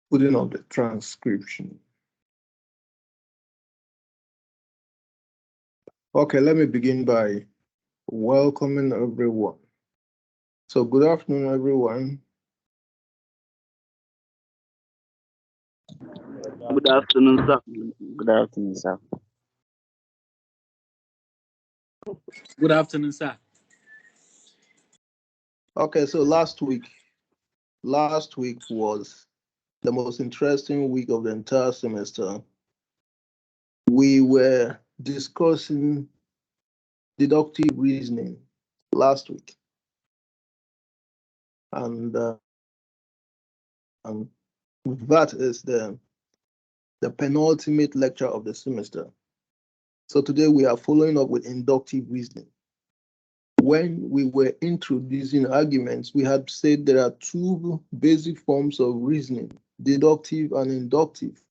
putting up the transcription. Okay, let me begin by welcoming everyone. So good afternoon, everyone. Good afternoon, sir. Good afternoon, sir. Good afternoon, sir. Okay, so last week was the most interesting week of the entire semester. We were discussing deductive reasoning last week. And that is the penultimate lecture of the semester. So today we are following up with inductive reasoning. When we were introducing arguments, we had said there are two basic forms of reasoning, deductive and inductive.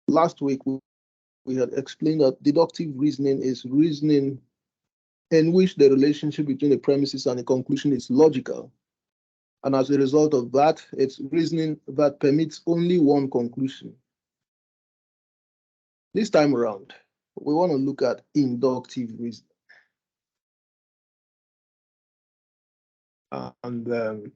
Last week, we had explained that deductive reasoning is reasoning in which the relationship between the premises and the conclusion is logical. And as a result of that, it's reasoning that permits only one conclusion. This time around, we want to look at inductive reasoning. And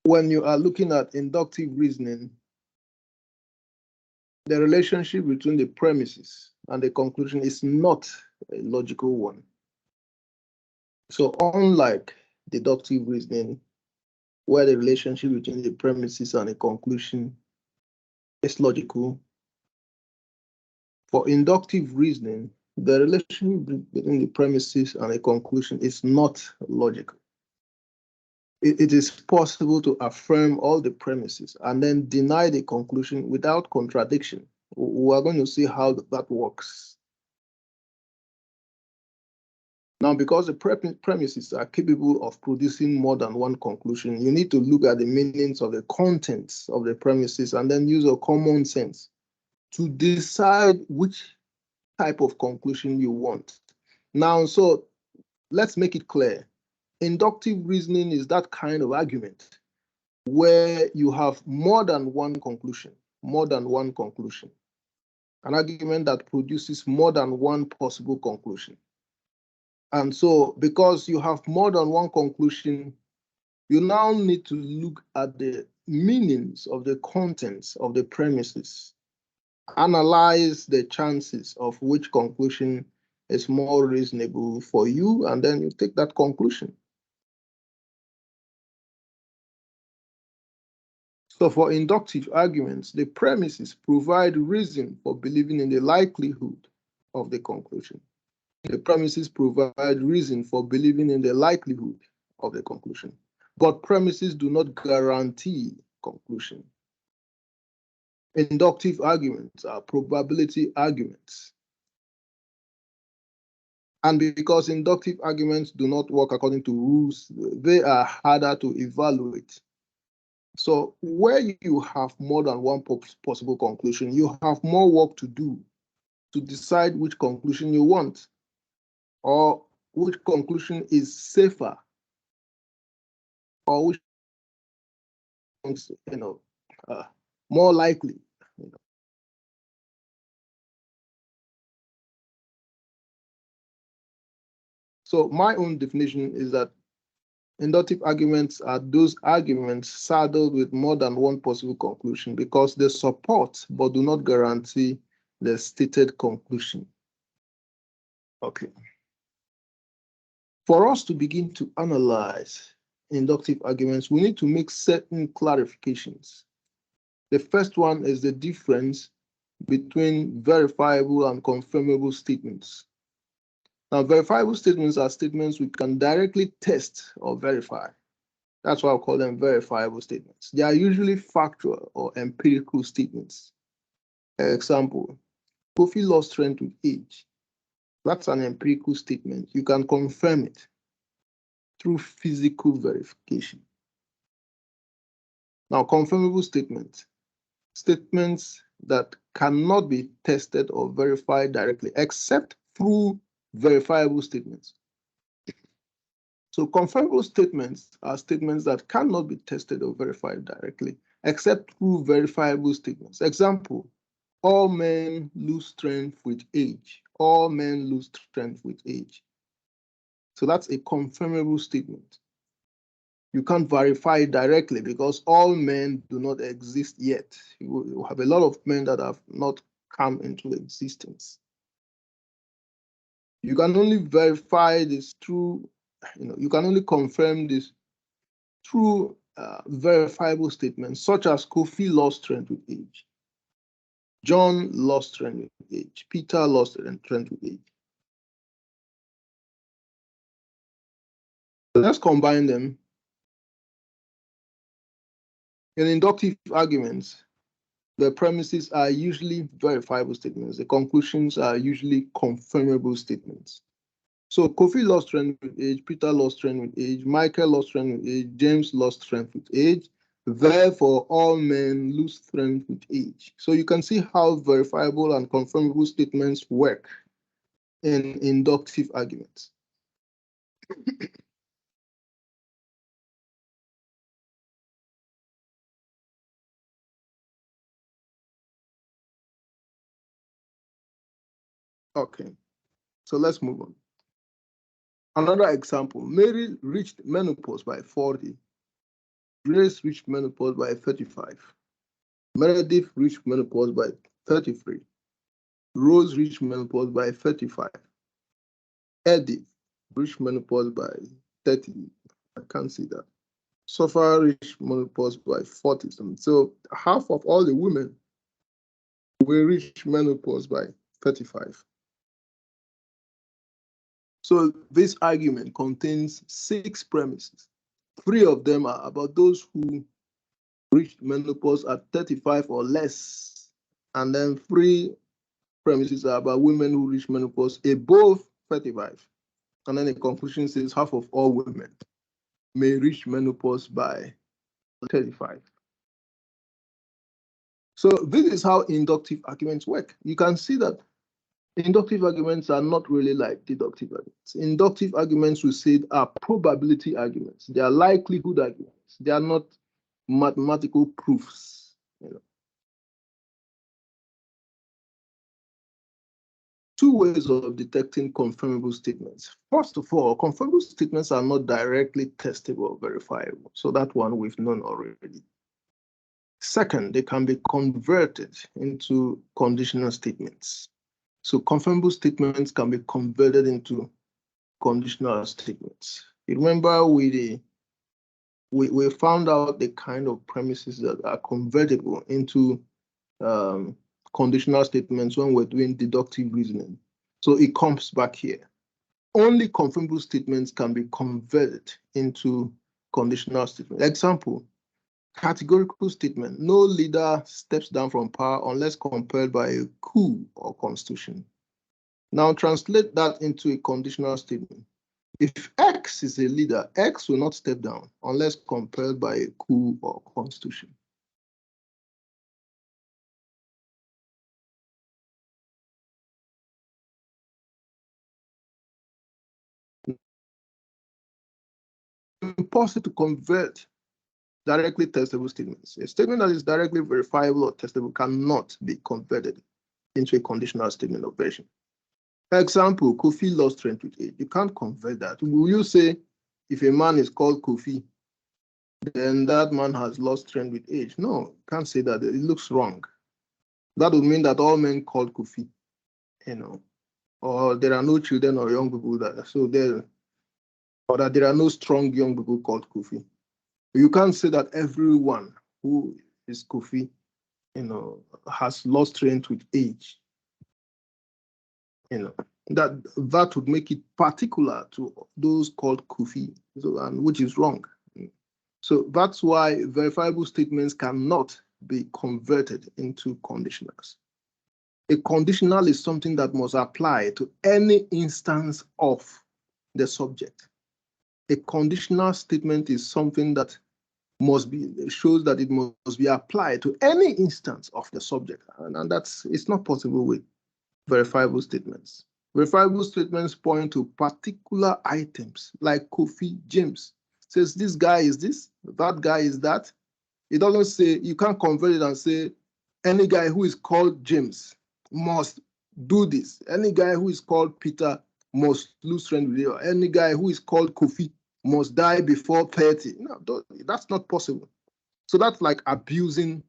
when you are looking at inductive reasoning, the relationship between the premises and the conclusion is not a logical one. So unlike deductive reasoning, where the relationship between the premises and the conclusion is logical, for inductive reasoning, the relationship between the premises and the conclusion is not logical. It is possible to affirm all the premises and then deny the conclusion without contradiction. We are going to see how that works. Now, because the premises are capable of producing more than one conclusion, you need to look at the meanings of the contents of the premises and then use a common sense to decide which type of conclusion you want. Now, so let's make it clear. Inductive reasoning is that kind of argument where you have more than one conclusion, an argument that produces more than one possible conclusion. And so because you have more than one conclusion, you now need to look at the meanings of the contents of the premises, analyze the chances of which conclusion is more reasonable for you, and then you take that conclusion. So for inductive arguments, the premises provide reason for believing in the likelihood of the conclusion. The premises provide reason for believing in the likelihood of the conclusion, but premises do not guarantee conclusion. Inductive arguments are probability arguments. And because inductive arguments do not work according to rules, they are harder to evaluate. So where you have more than one possible conclusion, you have more work to do to decide which conclusion you want, or which conclusion is safer, or which is, more likely. So my own definition is that inductive arguments are those arguments saddled with more than one possible conclusion because they support but do not guarantee the stated conclusion. Okay. For us to begin to analyze inductive arguments, we need to make certain clarifications. The first one is the difference between verifiable and confirmable statements. Now, verifiable statements are statements we can directly test or verify. That's why I call them verifiable statements. They are usually factual or empirical statements. Example, Kofi lost strength with age. That's an empirical statement. You can confirm it through physical verification. Now, confirmable statements that cannot be tested or verified directly, except through verifiable statements. So confirmable statements are statements that cannot be tested or verified directly, except through verifiable statements. Example, all men lose strength with age. All men lose strength with age. So that's a confirmable statement. You can't verify it directly because all men do not exist yet. You have a lot of men that have not come into existence. You can only verify this through, you can only confirm this through verifiable statements such as Kofi lost strength with age. John lost strength with age. Peter lost strength with age. So let's combine them. In inductive arguments, the premises are usually verifiable statements. The conclusions are usually confirmable statements. So Kofi lost strength with age, Peter lost strength with age, Michael lost strength with age, James lost strength with age. Therefore, all men lose strength with age. So you can see how verifiable and confirmable statements work in inductive arguments. Okay, so let's move on. Another example, Mary reached menopause by 40. Grace reached menopause by 35. Meredith reached menopause by 33. Rose reached menopause by 35. Edith reached menopause by 30. I can't see that. Sophia reached menopause by 40. So half of all the women will reach menopause by 35. So this argument contains 6 premises. 3 of them are about those who reached menopause at 35 or less. And then 3 premises are about women who reach menopause above 35. And then the conclusion says half of all women may reach menopause by 35. So this is how inductive arguments work. You can see that inductive arguments are not really like deductive arguments. Inductive arguments, we say, are probability arguments. They are likelihood arguments. They are not mathematical proofs. Two ways of detecting confirmable statements. First of all, confirmable statements are not directly testable or verifiable. So that one we've known already. Second, they can be converted into conditional statements. So confirmable statements can be converted into conditional statements. You remember we found out the kind of premises that are convertible into conditional statements when we're doing deductive reasoning. So it comes back here. Only confirmable statements can be converted into conditional statements. Example, categorical statement: no leader steps down from power unless compelled by a coup or constitution. Now translate that into a conditional statement. If X is a leader, X will not step down unless compelled by a coup or constitution. Impossible to convert directly testable statements. A statement that is directly verifiable or testable cannot be converted into a conditional statement of version. Example, Kofi lost strength with age. You can't convert that. Will you say if a man is called Kofi, then that man has lost strength with age? No, you can't say that. It looks wrong. That would mean that all men called Kofi, or there are no children or young people or that there are no strong young people called Kofi. You can't say that everyone who is Kofi, has lost strength with age. That would make it particular to those called Kofi, and which is wrong. So that's why verifiable statements cannot be converted into conditionals. A conditional is something that must apply to any instance of the subject. A conditional statement is something that shows that it must be applied to any instance of the subject, and it's not possible with verifiable statements. Verifiable statements point to particular items like Kofi James. Says this guy is this, that guy is that. It doesn't say, you can't convert it and say any guy who is called James must do this. Any guy who is called Peter must lose strength with you. Any guy who is called Kofi must die before 30. No, that's not possible. So that's like abusing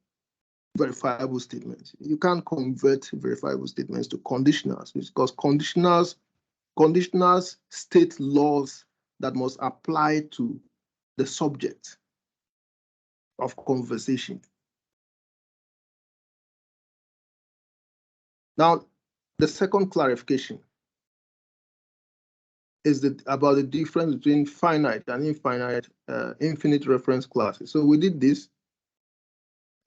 verifiable statements. You can't convert verifiable statements to conditionals because conditionals state laws that must apply to the subject of conversation. Now, the second clarification is about the difference between finite and infinite reference classes. So we did this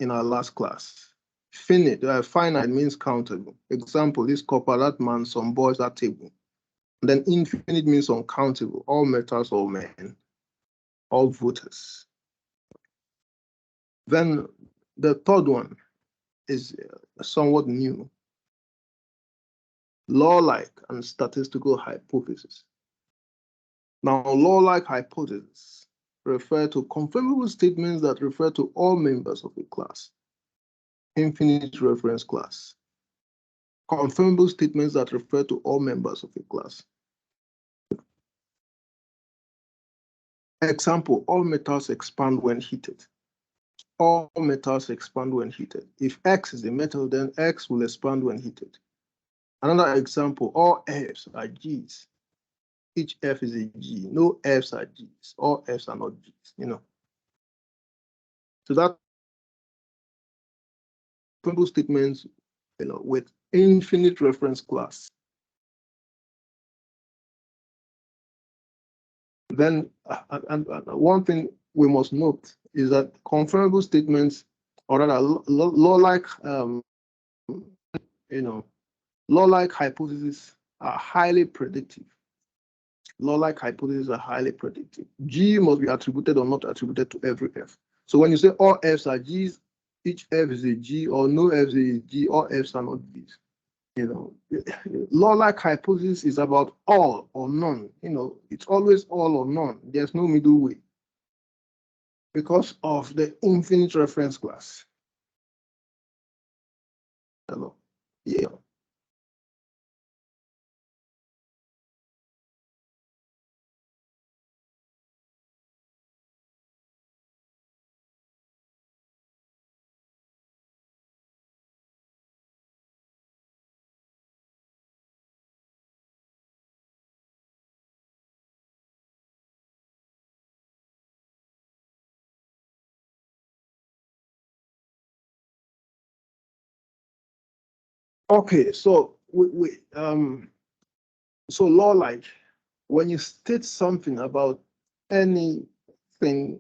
in our last class. Finite means countable. Example, this copper, that man, some boys, that table. And then infinite means uncountable, all metals, all men, all voters. Then the third one is somewhat new. Law-like and statistical hypotheses. Now, law-like hypotheses refer to confirmable statements that refer to all members of a class. Infinite reference class. Confirmable statements that refer to all members of a class. Example, all metals expand when heated. All metals expand when heated. If X is a metal, then X will expand when heated. Another example, all Fs are Gs. Each F is a G. No Fs are Gs. All Fs are not Gs, So that simple statements, with infinite reference class. Then, and one thing we must note is that confirmable statements, or rather law-like, law-like hypotheses are highly predictive. Law-like hypotheses are highly predictive. G must be attributed or not attributed to every F. So when you say all Fs are Gs, each F is a G, or no F is a G, all Fs are not Gs. Law-like hypothesis is about all or none. It's always all or none. There's no middle way because of the infinite reference class. Hello. Yeah. Okay, so so law-like, when you state something about anything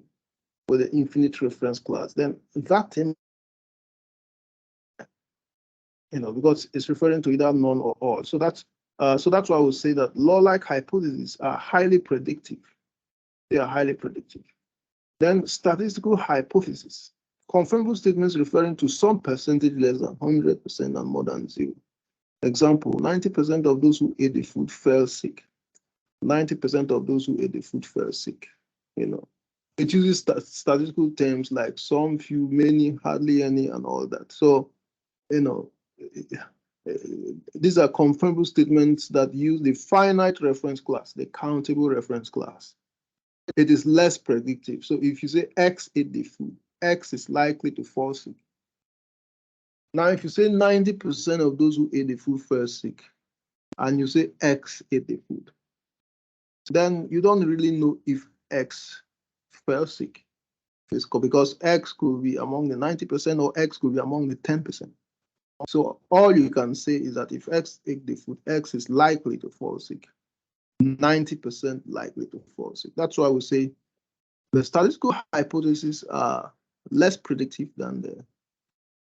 with an infinite reference class, then that thing, because it's referring to either none or all. So that's why I would say that law-like hypotheses are highly predictive. They are highly predictive. Then statistical hypothesis, confirmable statements referring to some percentage less than 100% and more than 0. Example, 90% of those who ate the food fell sick. 90% of those who ate the food fell sick. It uses statistical terms like some, few, many, hardly any, and all that. So, these are confirmable statements that use the finite reference class, the countable reference class. It is less predictive. So if you say X ate the food, X is likely to fall sick. Now, if you say 90% of those who ate the food fell sick, and you say X ate the food, then you don't really know if X fell sick. Because X could be among the 90% or X could be among the 10%. So all you can say is that if X ate the food, X is likely to fall sick. 90% likely to fall sick. That's why we say the statistical hypotheses are less predictive than the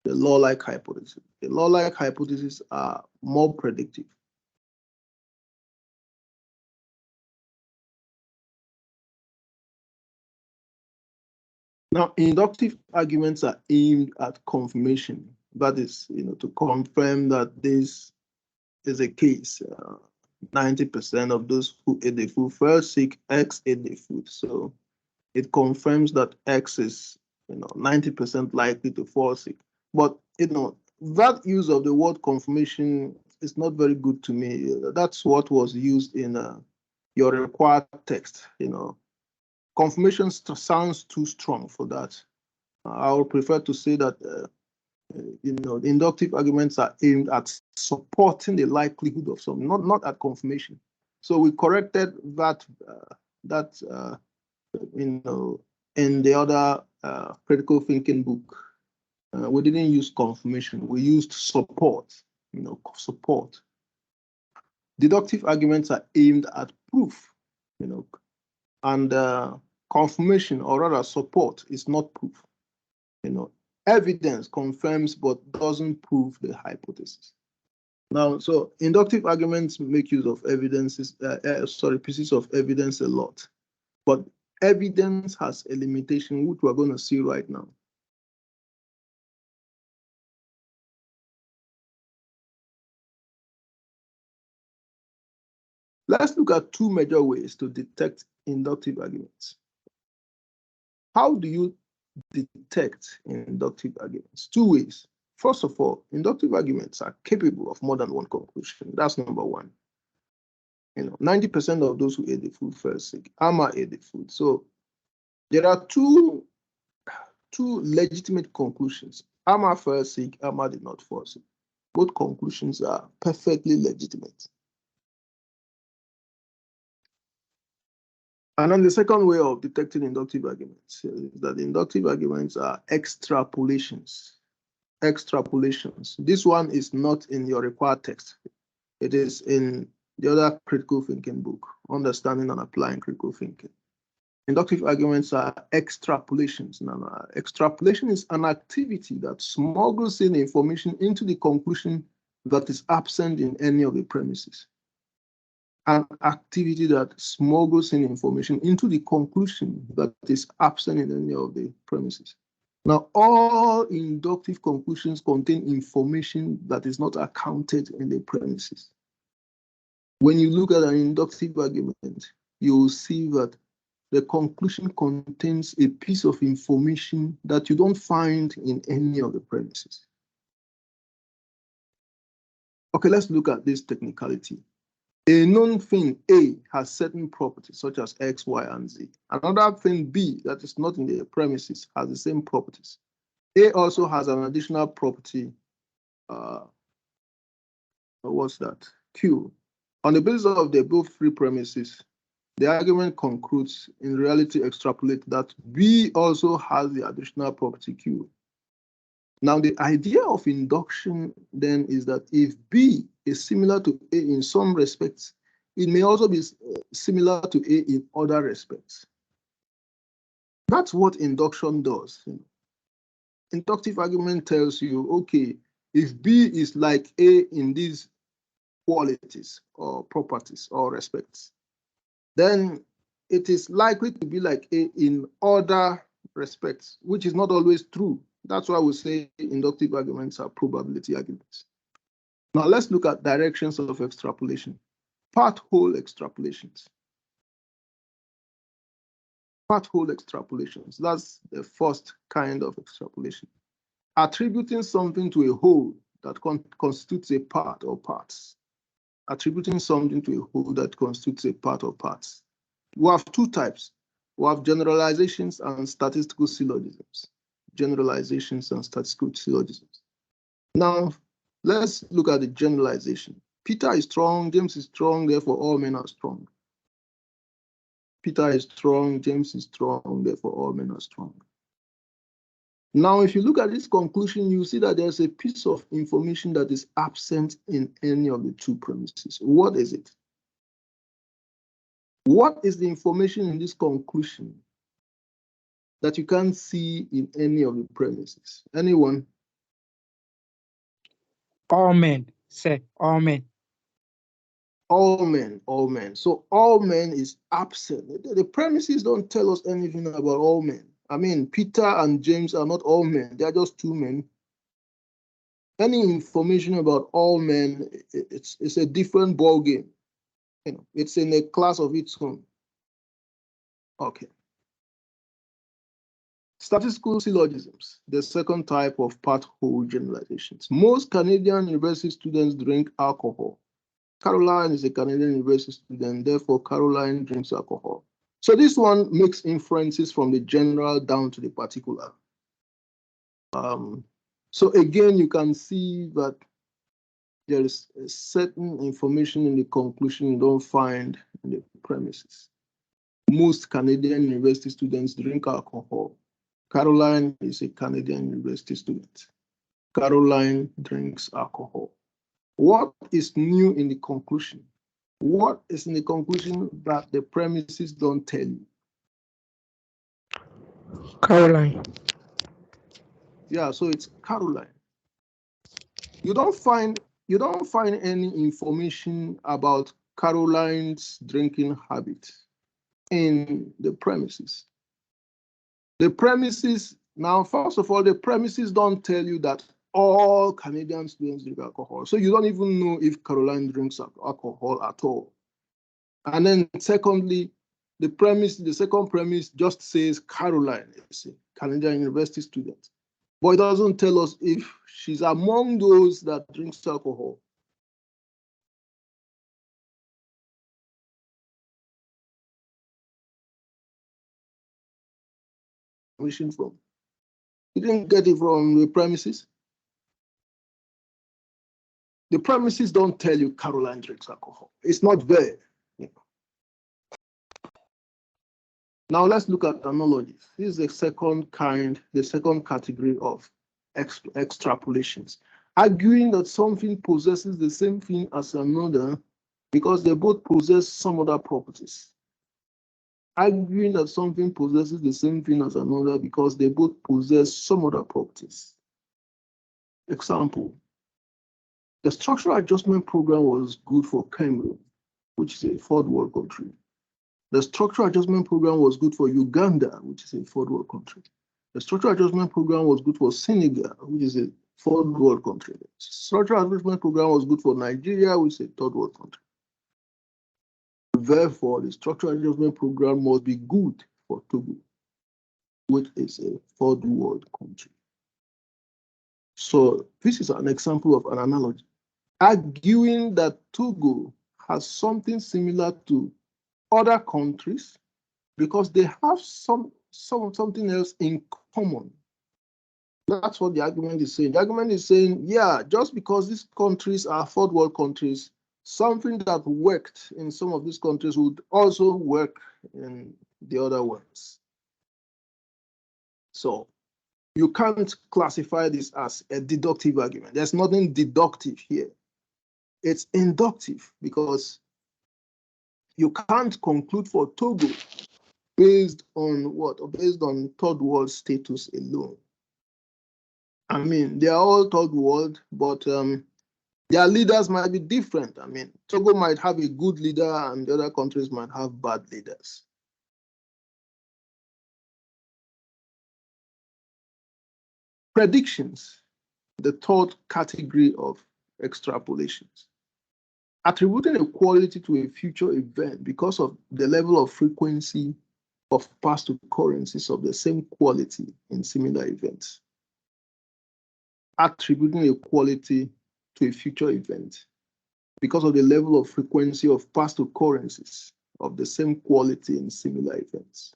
law-like hypothesis. The law-like hypotheses are more predictive. Now, inductive arguments are aimed at confirmation. That is, to confirm that this is a case. 90% of those who ate the food fell sick, X ate the food. So it confirms that X is 90% likely to fall sick. But that use of the word confirmation is not very good to me. That's what was used in your required text. Confirmation sounds too strong for that. I would prefer to say that the inductive arguments are aimed at supporting the likelihood of something, not at confirmation. So we corrected that in the other critical thinking book. We didn't use confirmation. We used support. Support. Deductive arguments are aimed at proof. And confirmation, or rather support, is not proof. Evidence confirms but doesn't prove the hypothesis. Now, so inductive arguments make use of pieces of evidence a lot, but evidence has a limitation, which we're going to see right now. Let's look at two major ways to detect inductive arguments. How do you detect inductive arguments? Two ways. First of all, inductive arguments are capable of more than one conclusion. That's number one. 90% of those who ate the food fell sick. Amma ate the food. So there are two legitimate conclusions. Amma fell sick, Amma did not fall sick. Both conclusions are perfectly legitimate. And then the second way of detecting inductive arguments is that inductive arguments are extrapolations. Extrapolations. This one is not in your required text. It is in the other critical thinking book, Understanding and Applying Critical Thinking. Inductive arguments are extrapolations. Now, extrapolation is an activity that smuggles in information into the conclusion that is absent in any of the premises. An activity that smuggles in information into the conclusion that is absent in any of the premises. Now, all inductive conclusions contain information that is not accounted in the premises. When you look at an inductive argument, you will see that the conclusion contains a piece of information that you don't find in any of the premises. Okay, let's look at this technicality. A known thing A has certain properties such as X, Y, and Z. Another thing B that is not in the premises has the same properties. A also has an additional property, what's that? Q. On the basis of the above three premises, the argument concludes, in reality extrapolate, that B also has the additional property Q. Now, the idea of induction then is that if B is similar to A in some respects, it may also be similar to A in other respects. That's what induction does. Inductive argument tells you, okay, if B is like A in these qualities or properties or respects, then it is likely to be like A in other respects, which is not always true. That's why we say inductive arguments are probability arguments. Now let's look at directions of extrapolation. Part-whole extrapolations. Part-whole extrapolations. That's the first kind of extrapolation. Attributing something to a whole that constitutes a part or parts. Attributing something to a whole that constitutes a part or parts. We have two types. We have generalizations and statistical syllogisms. Generalizations and statistical syllogisms. Now, let's look at the generalization. Peter is strong, James is strong, therefore all men are strong. Peter is strong, James is strong, therefore all men are strong. Now, if you look at this conclusion, you see that there's a piece of information that is absent in any of the two premises. What is it? What is the information in this conclusion that you can't see in any of the premises? Anyone? All men, say all men. All men, all men. So all men is absent. The premises don't tell us anything about all men. I mean, Peter and James are not all men. They are just two men. Any information about all men, it's a different ball game. it's in a class of its own. Okay. Statistical syllogisms, the second type of part-whole generalizations. Most Canadian university students drink alcohol. Caroline is a Canadian university student, therefore Caroline drinks alcohol. So this one makes inferences from the general down to the particular. So again, you can see that there is a certain information in the conclusion you don't find in the premises. Most Canadian university students drink alcohol. Caroline is a Canadian university student. Caroline drinks alcohol. What is new in the conclusion? What is in the conclusion that the premises don't tell you? Caroline. Yeah, so it's Caroline. You don't find any information about Caroline's drinking habit in the premises. The premises, now, first of all, the premises don't tell you that all Canadian students drink alcohol. So you don't even know if Caroline drinks alcohol at all. And then secondly, the second premise just says Caroline is a Canadian university student. But it doesn't tell us if she's among those that drinks alcohol. From. You didn't get it from the premises. The premises don't tell you Caroline drinks alcohol. It's not there. Now let's look at analogies. This is the second category of extrapolations. Arguing that something possesses the same thing as another because they both possess some other properties. Arguing that something possesses the same thing as another because they both possess some other properties. Example, the structural adjustment program was good for Cameroon, which is a third world country. The structural adjustment program was good for Uganda, which is a third world country. The structural adjustment program was good for Senegal, which is a third world country. The structural adjustment program was good for Nigeria, which is a third world country. Therefore, the structural adjustment program must be good for Togo, which is a third world country. So this is an example of an analogy. Arguing that Togo has something similar to other countries because they have something else in common. That's what the argument is saying. The argument is saying, yeah, just because these countries are third world countries, something that worked in some of these countries would also work in the other ones. So you can't classify this as a deductive argument. There's nothing deductive here. It's inductive because you can't conclude for Togo based on what? Based on third world status alone. I mean, they are all third world, but their leaders might be different. I mean, Togo might have a good leader and the other countries might have bad leaders. Predictions, the third category of extrapolations. Attributing a quality to a future event because of the level of frequency of past occurrences of the same quality in similar events. Attributing a quality to a future event because of the level of frequency of past occurrences of the same quality in similar events.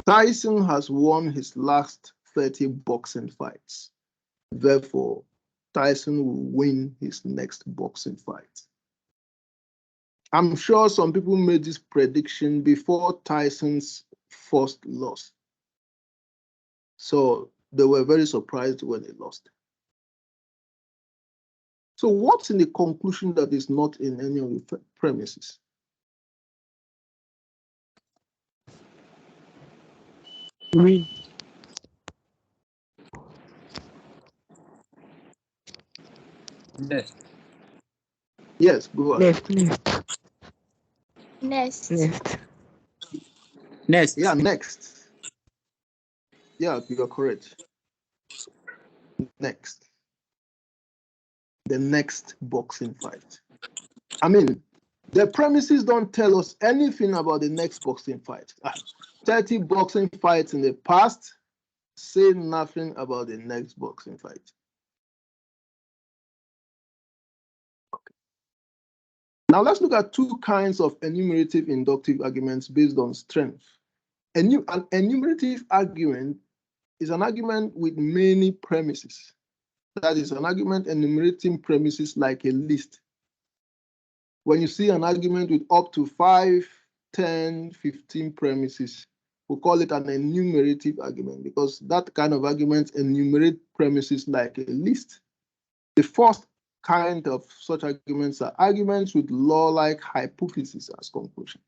Tyson has won his last 30 boxing fights. Therefore, Tyson will win his next boxing fight. I'm sure some people made this prediction before Tyson's first loss. So they were very surprised when he lost. So what's in the conclusion that is not in any of the premises? Win. Next. Yes, go ahead. Next. Yeah, next. Yeah, you are correct. Next. The next boxing fight. I mean, The premises don't tell us anything about the next boxing fight. 30 boxing fights in the past say nothing about the next boxing fight. Okay. Now let's look at two kinds of enumerative inductive arguments based on strength. An enumerative argument is an argument with many premises. That is an argument enumerating premises like a list. When you see an argument with up to 5, 10, 15 premises, we call it an enumerative argument because that kind of argument enumerate premises like a list. The first kind of such arguments are arguments with law-like hypotheses as conclusion.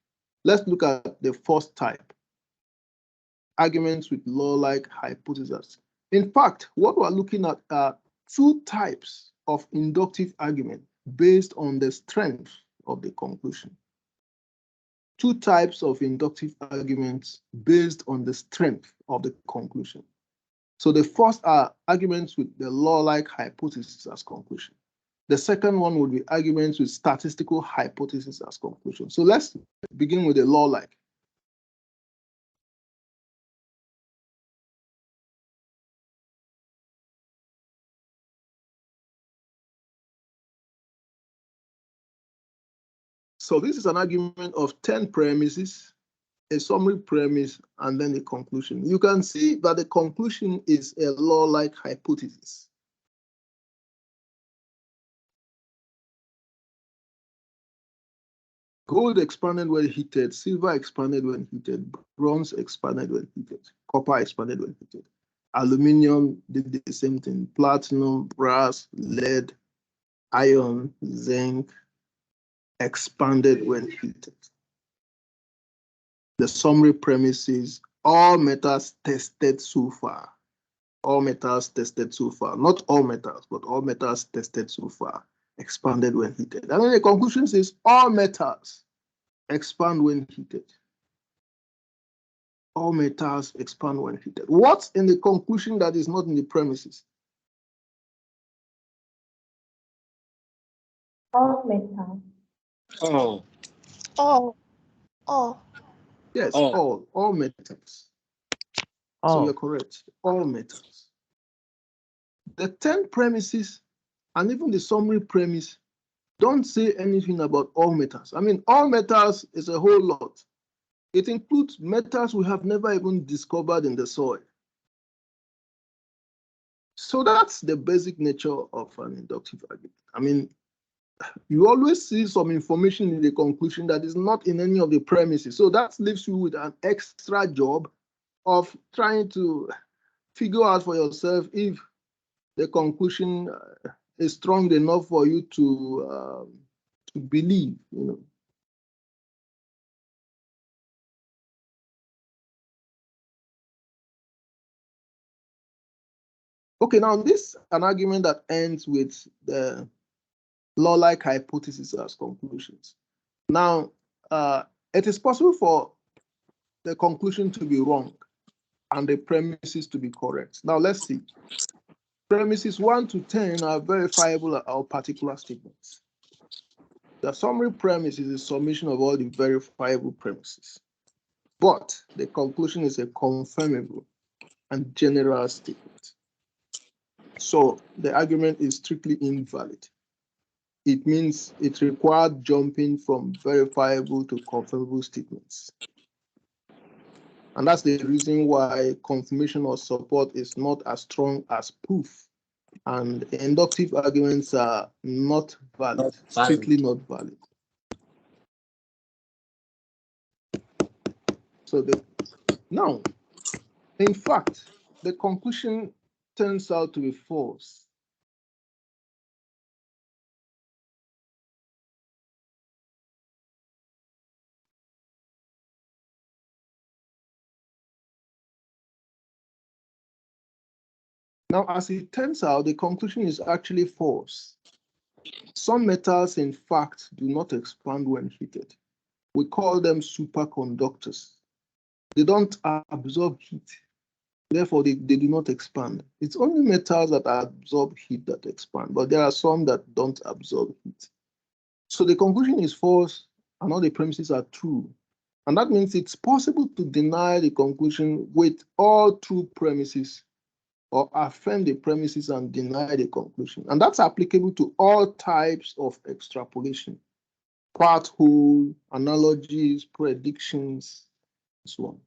Let's look at the first type, arguments with law-like hypotheses. In fact, what we're looking at are two types of inductive argument based on the strength of the conclusion. Two types of inductive arguments based on the strength of the conclusion. So the first are arguments with the law-like hypothesis as conclusion. The second one would be arguments with statistical hypothesis as conclusion. So let's begin with the law-like. So this is an argument of 10 premises, a summary premise, and then a conclusion. You can see that the conclusion is a law-like hypothesis. Gold expanded when heated, silver expanded when heated, bronze expanded when heated, copper expanded when heated. Aluminium did the same thing, platinum, brass, lead, iron, zinc, expanded when heated. The summary premise is all metals tested so far. All metals tested so far. Not all metals, but all metals tested so far expanded when heated. And then the conclusion says all metals expand when heated. All metals expand when heated. What's in the conclusion that is not in the premises? All metals. Oh. All. Yes, Oh. all metals. So you're correct. All metals. The 10 premises and even the summary premise don't say anything about all metals. I mean, all metals is a whole lot. It includes metals we have never even discovered in the soil. So that's the basic nature of an inductive argument. I mean, you always see some information in the conclusion that is not in any of the premises. So that leaves you with an extra job of trying to figure out for yourself if the conclusion is strong enough for you to believe, you know. Okay, now this is an argument that ends with the law-like hypothesis as conclusions. Now, it is possible for the conclusion to be wrong and the premises to be correct. Now, let's see. Premises 1 to 10 are verifiable or particular statements. The summary premise is a summation of all the verifiable premises. But the conclusion is a confirmable and general statement. So the argument is strictly invalid. It means it required jumping from verifiable to confirmable statements. And that's the reason why confirmation or support is not as strong as proof. And inductive arguments are not valid, strictly not valid. So now, in fact, the conclusion turns out to be false. Now, as it turns out, the conclusion is actually false. Some metals, in fact, do not expand when heated. We call them superconductors. They don't absorb heat. Therefore, they do not expand. It's only metals that absorb heat that expand, but there are some that don't absorb heat. So the conclusion is false and all the premises are true. And that means it's possible to deny the conclusion with all true premises, or affirm the premises and deny the conclusion. And that's applicable to all types of extrapolation, part whole, analogies, predictions, and so on.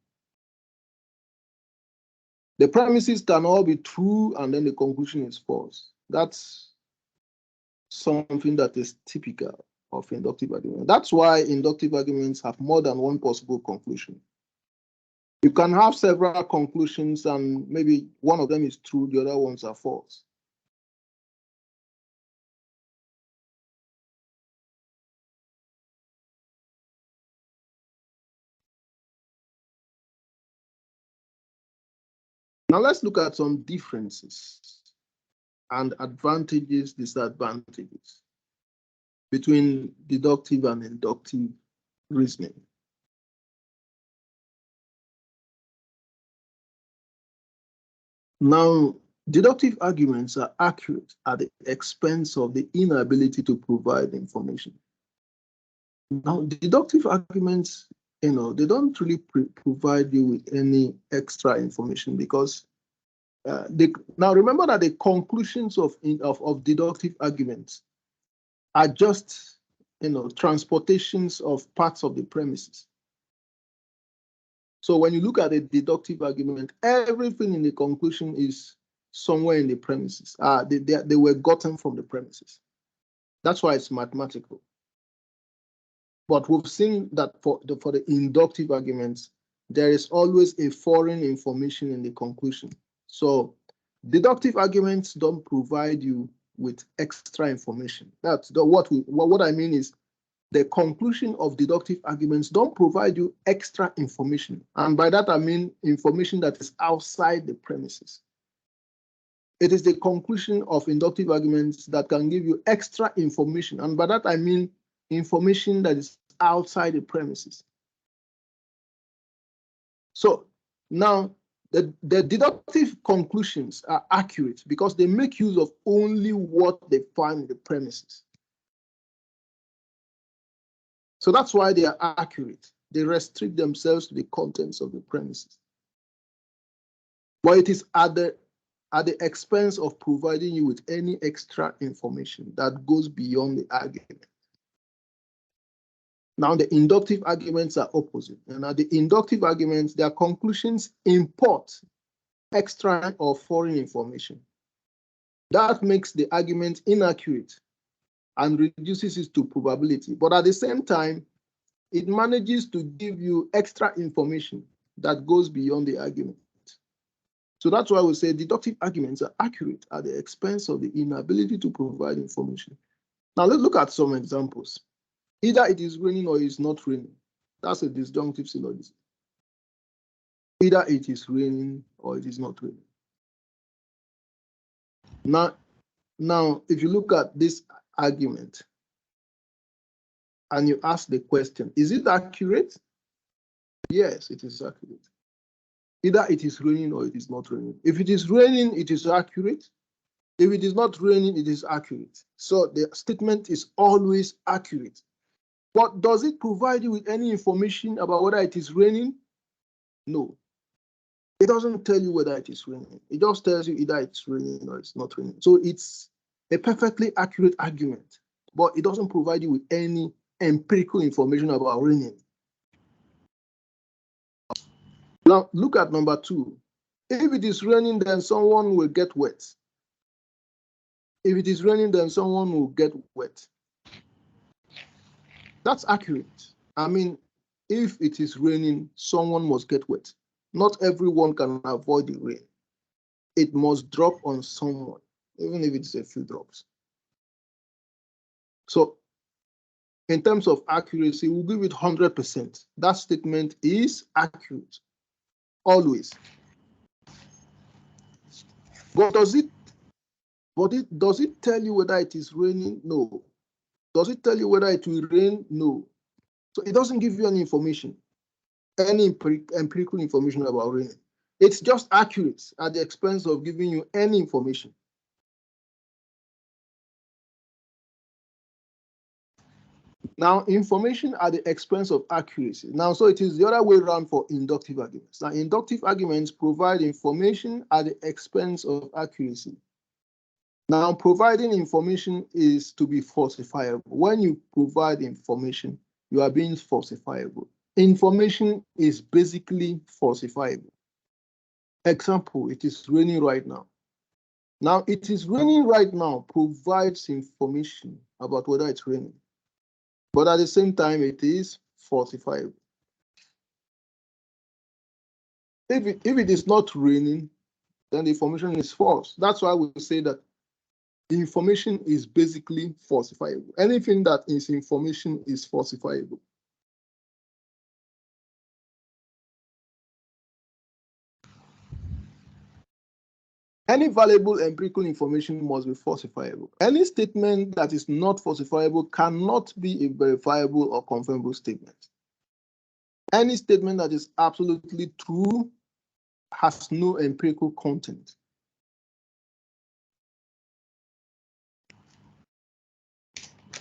The premises can all be true and then the conclusion is false. That's something that is typical of inductive argument. That's why inductive arguments have more than one possible conclusion. You can have several conclusions and maybe one of them is true, the other ones are false. Now let's look at some differences and advantages, disadvantages between deductive and inductive reasoning. Now, deductive arguments are accurate at the expense of the inability to provide information. Now, deductive arguments, they don't really provide you with any extra information because now remember that the conclusions of deductive arguments are just, transportations of parts of the premises. So when you look at a deductive argument, everything in the conclusion is somewhere in the premises. They were gotten from the premises. That's why it's mathematical. But we've seen that for the inductive arguments, there is always a foreign information in the conclusion. So deductive arguments don't provide you with extra information. That's what I mean is the conclusion of deductive arguments don't provide you extra information. And by that, I mean information that is outside the premises. It is the conclusion of inductive arguments that can give you extra information. And by that, I mean information that is outside the premises. So now the deductive conclusions are accurate because they make use of only what they find in the premises. So that's why they are accurate. They restrict themselves to the contents of the premises. But it is at the expense of providing you with any extra information that goes beyond the argument. Now, the inductive arguments are opposite. And now the inductive arguments, their conclusions import extra or foreign information. That makes the argument inaccurate and reduces it to probability. But at the same time, it manages to give you extra information that goes beyond the argument. So that's why we say deductive arguments are accurate at the expense of the inability to provide information. Now let's look at some examples. Either it is raining or it is not raining. That's a disjunctive syllogism. Either it is raining or it is not raining. Now, if you look at this argument and you ask the question, is it accurate? Yes, it is accurate. Either it is raining or it is not raining. If it is raining, it is accurate. If it is not raining, it is accurate. So the statement is always accurate. But does it provide you with any information about whether it is raining? No. It doesn't tell you whether it is raining. It just tells you either it's raining or it's not raining. So it's a perfectly accurate argument, but it doesn't provide you with any empirical information about raining. Now, look at number 2. If it is raining, then someone will get wet. If it is raining, then someone will get wet. That's accurate. I mean, if it is raining, someone must get wet. Not everyone can avoid the rain. It must drop on someone, even if it's a few drops. So, in terms of accuracy, we'll give it 100%. That statement is accurate, always. But does it tell you whether it is raining? No. Does it tell you whether it will rain? No. So it doesn't give you any information, any empirical information about raining. It's just accurate at the expense of giving you any information. Now, information at the expense of accuracy. Now, so it is the other way around for inductive arguments. Now, inductive arguments provide information at the expense of accuracy. Now, providing information is to be falsifiable. When you provide information, you are being falsifiable. Information is basically falsifiable. Example, it is raining right now. Now, it is raining right now provides information about whether it's raining, but at the same time, it is falsifiable. If it is not raining, then the information is false. That's why we say that the information is basically falsifiable. Anything that is information is falsifiable. Any valuable empirical information must be falsifiable. Any statement that is not falsifiable cannot be a verifiable or confirmable statement. Any statement that is absolutely true has no empirical content.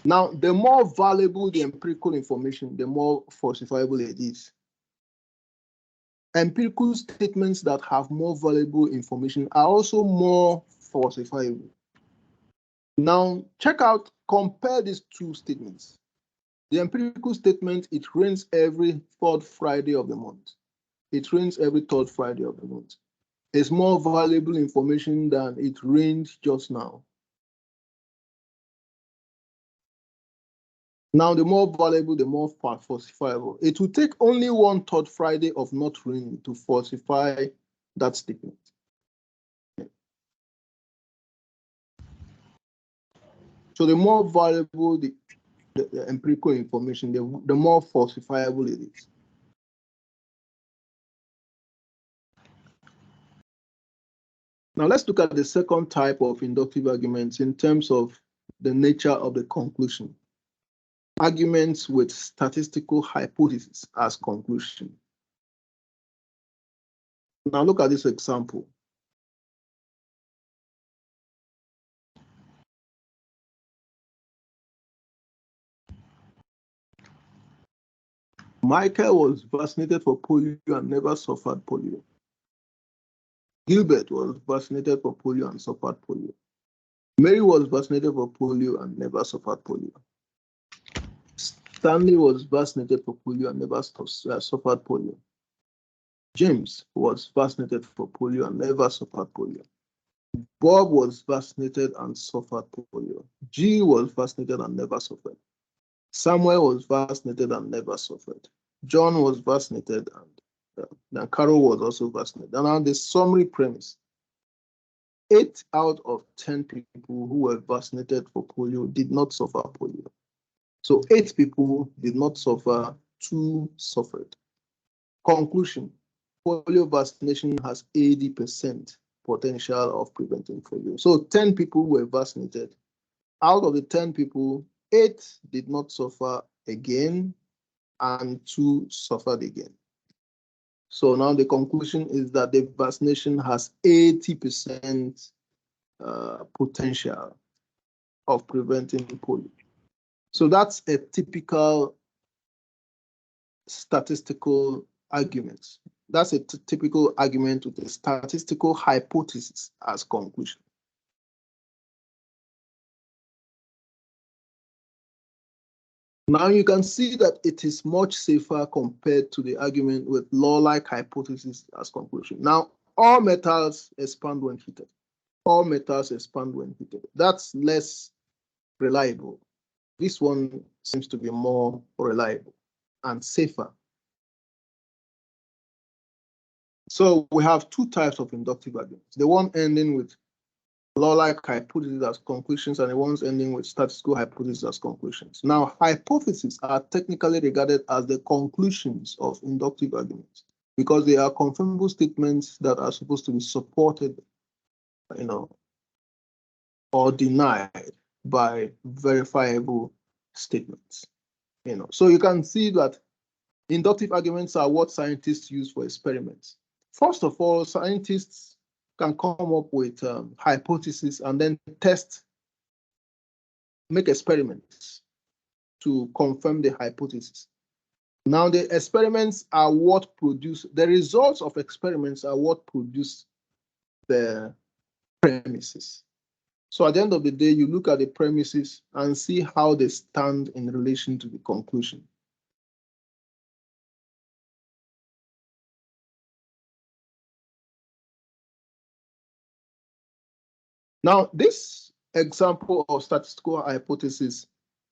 Now, the more valuable the empirical information, the more falsifiable it is. Empirical statements that have more valuable information are also more falsifiable. Now, compare these two statements. The empirical statement, it rains every third Friday of the month. It rains every third Friday of the month. It's more valuable information than it rained just now. Now, the more valuable, the more falsifiable. It will take only 1/3 Friday of not raining to falsify that statement. So the more valuable the empirical information, the more falsifiable it is. Now let's look at the second type of inductive arguments in terms of the nature of the conclusion. Arguments with statistical hypotheses as conclusion. Now look at this example. Michael was vaccinated for polio and never suffered polio. Gilbert was vaccinated for polio and suffered polio. Mary was vaccinated for polio and never suffered polio. Stanley was vaccinated for polio and never suffered polio. James was vaccinated for polio and never suffered polio. Bob was vaccinated and suffered polio. G was vaccinated and never suffered. Samuel was vaccinated and never suffered. John was vaccinated and Carol was also vaccinated. And now the summary premise. 8 out of 10 people who were vaccinated for polio did not suffer polio. So 8 people did not suffer, 2 suffered. Conclusion, polio vaccination has 80% potential of preventing polio. So 10 people were vaccinated. Out of the 10 people, 8 did not suffer again and 2 suffered again. So now the conclusion is that the vaccination has 80% potential of preventing polio. So that's a typical statistical argument. That's a typical argument with a statistical hypothesis as conclusion. Now you can see that it is much safer compared to the argument with law-like hypothesis as conclusion. Now, all metals expand when heated. All metals expand when heated. That's less reliable. This one seems to be more reliable and safer. So we have 2 types of inductive arguments. The one ending with law-like hypotheses as conclusions and the ones ending with statistical hypotheses as conclusions. Now, hypotheses are technically regarded as the conclusions of inductive arguments because they are confirmable statements that are supposed to be supported, or denied by verifiable statements. So you can see that inductive arguments are what scientists use for experiments. First of all, scientists can come up with hypotheses and then make experiments to confirm the hypothesis. Now, the experiments are what produce, the results of experiments are what produce the premises. So at the end of the day, you look at the premises and see how they stand in relation to the conclusion. Now, this example of statistical hypothesis,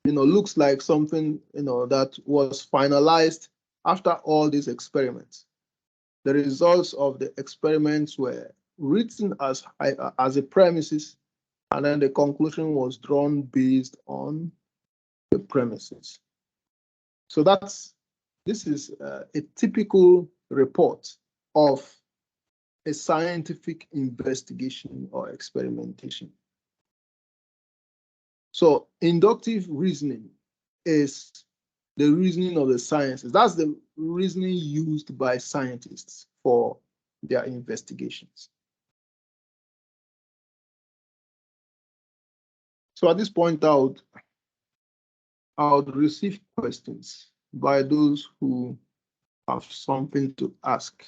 looks like something, that was finalized after all these experiments. The results of the experiments were written as a premises, and then the conclusion was drawn based on the premises. So this is a typical report of a scientific investigation or experimentation. So inductive reasoning is the reasoning of the sciences. That's the reasoning used by scientists for their investigations. So at this point, I would receive questions by those who have something to ask.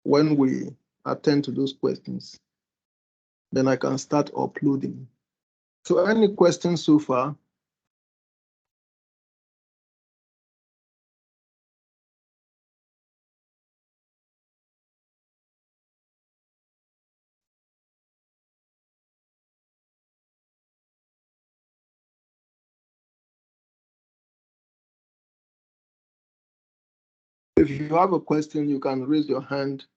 When we attend to those questions, then I can start uploading. So any questions so far? If you have a question, you can raise your hand.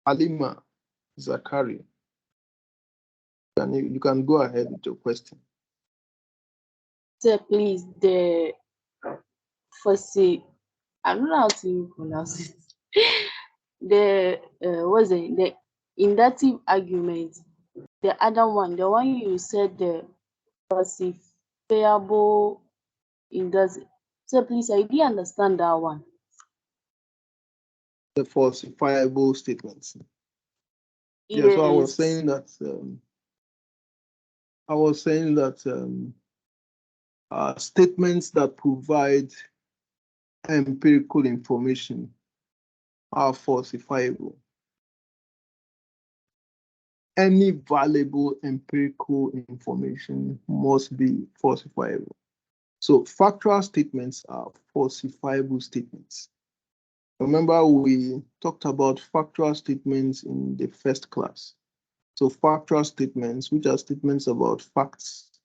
Alima Zakari, you can go ahead with your question. Sir, please, I don't know how to pronounce it. The inductive argument, the other one, the one you said, the falsifiable inductive. So please, I didn't understand that one. The falsifiable statements. Yes. Yeah, so I was saying that statements that provide empirical information are falsifiable. Any valuable empirical information must be falsifiable. So factual statements are falsifiable statements. Remember, we talked about factual statements in the first class. So factual statements, which are statements about facts,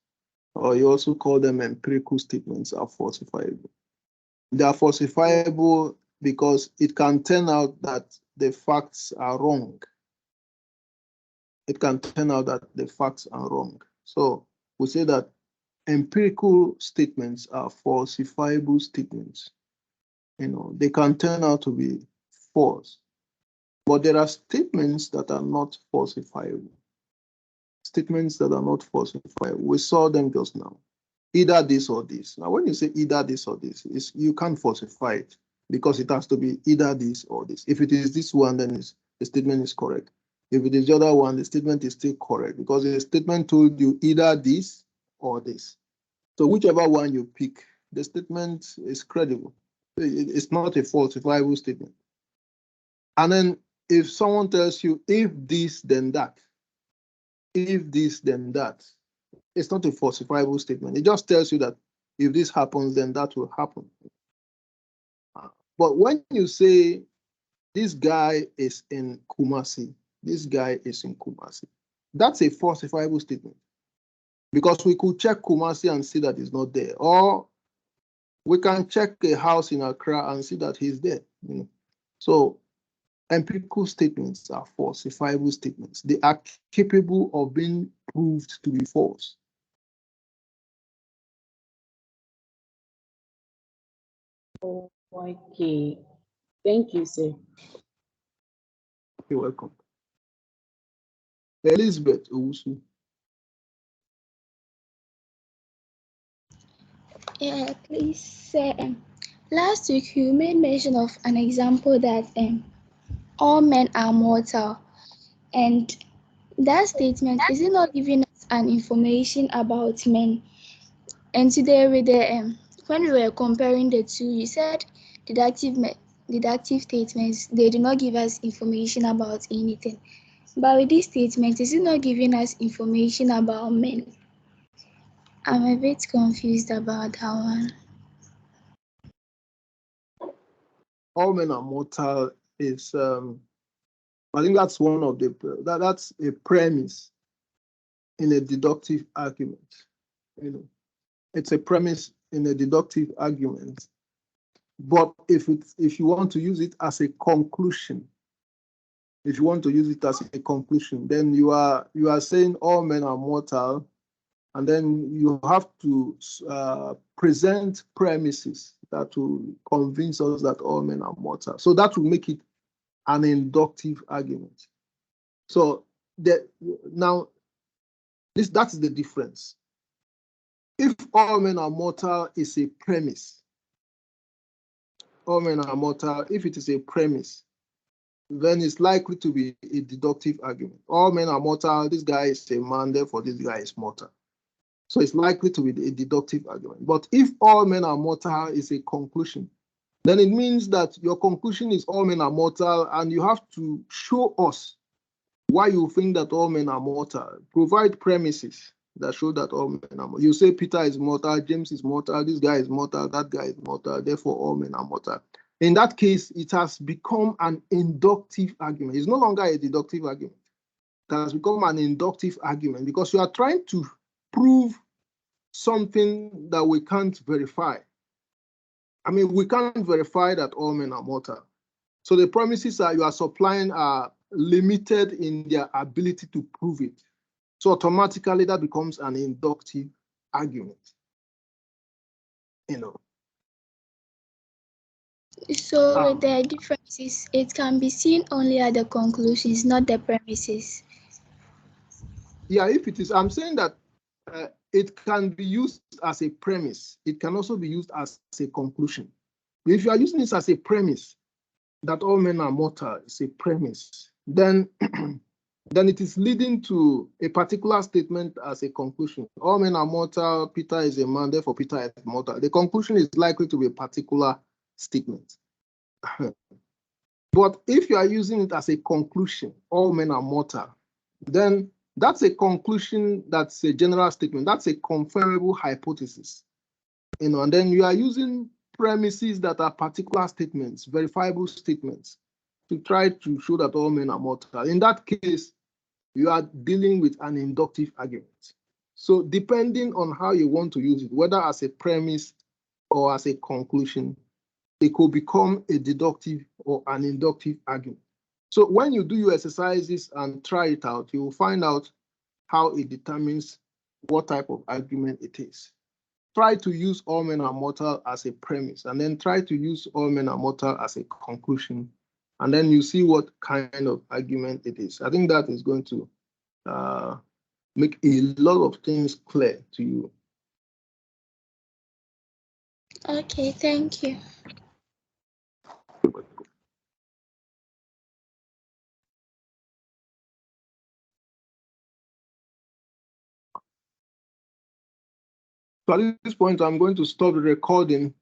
or you also call them empirical statements, are falsifiable. They are falsifiable because it can turn out that the facts are wrong. It can turn out that the facts are wrong. So we say that empirical statements are falsifiable statements. They can turn out to be false. But there are statements that are not falsifiable. Statements that are not falsifiable. We saw them just now. Either this or this. Now, when you say either this or this, you can't falsify it because it has to be either this or this. If it is this one, then the statement is correct. If it is the other one, the statement is still correct because the statement told you either this or this. So whichever one you pick, the statement is credible. It's not a falsifiable statement. And then if someone tells you, if this, then that, if this, then that, it's not a falsifiable statement. It just tells you that if this happens, then that will happen. But when you say this guy is in Kumasi, this guy is in Kumasi, that's a falsifiable statement because we could check Kumasi and see that he's not there, or we can check a house in Accra and see that he's there. So empirical statements are falsifiable statements. They are capable of being proved to be false. Okay. Thank you, sir. You're welcome. Elizabeth Owusu. Yeah, please say, last week you made mention of an example that all men are mortal, and that statement, is it not giving us an information about men. And today with the when we were comparing the two, you said deductive statements, they do not give us information about anything. But with this statement, is it not giving us information about men? I'm a bit confused about that one. All men are mortal is, I think that's one of the, that's a premise in a deductive argument. You know, it's a premise in a deductive argument. But if you want to use it as a conclusion, then you are saying all men are mortal, and then you have to present premises that will convince us that all men are mortal. So that will make it an inductive argument. So now that's the difference. If all men are mortal is a premise, all men are mortal, if it is a premise, then it's likely to be a deductive argument. All men are mortal, this guy is a man, therefore this guy is mortal. So it's likely to be a deductive argument. But if all men are mortal is a conclusion, then it means that your conclusion is all men are mortal, and you have to show us why you think that all men are mortal. Provide premises that show that all men are mortal. You say Peter is mortal, James is mortal, this guy is mortal, that guy is mortal, therefore all men are mortal. In that case, it has become an inductive argument. It's no longer a deductive argument. It has become an inductive argument because you are trying to prove something that we can't verify. I mean, we can't verify that all men are mortal. So the premises that you are supplying are limited in their ability to prove it. So automatically that becomes an inductive argument. You know. So the difference is it can be seen only at the conclusions, not the premises. Yeah, if it is, I'm saying that it can be used as a premise. It can also be used as a conclusion. If you are using this as a premise, that all men are mortal is a premise, then it is leading to a particular statement as a conclusion. All men are mortal, Peter is a man, therefore Peter is mortal. The conclusion is likely to be a particular statement. But if you are using it as a conclusion, all men are mortal, then that's a conclusion, that's a general statement, that's a confirmable hypothesis. You know, and then you are using premises that are particular statements, verifiable statements, to try to show that all men are mortal. In that case, you are dealing with an inductive argument. So depending on how you want to use it, whether as a premise or as a conclusion, it could become a deductive or an inductive argument. So when you do your exercises and try it out, you will find out how it determines what type of argument it is. Try to use all men are mortal as a premise, and then try to use all men are mortal as a conclusion, and then you see what kind of argument it is. I think that is going to make a lot of things clear to you. Okay, thank you. So at this point, I'm going to stop the recording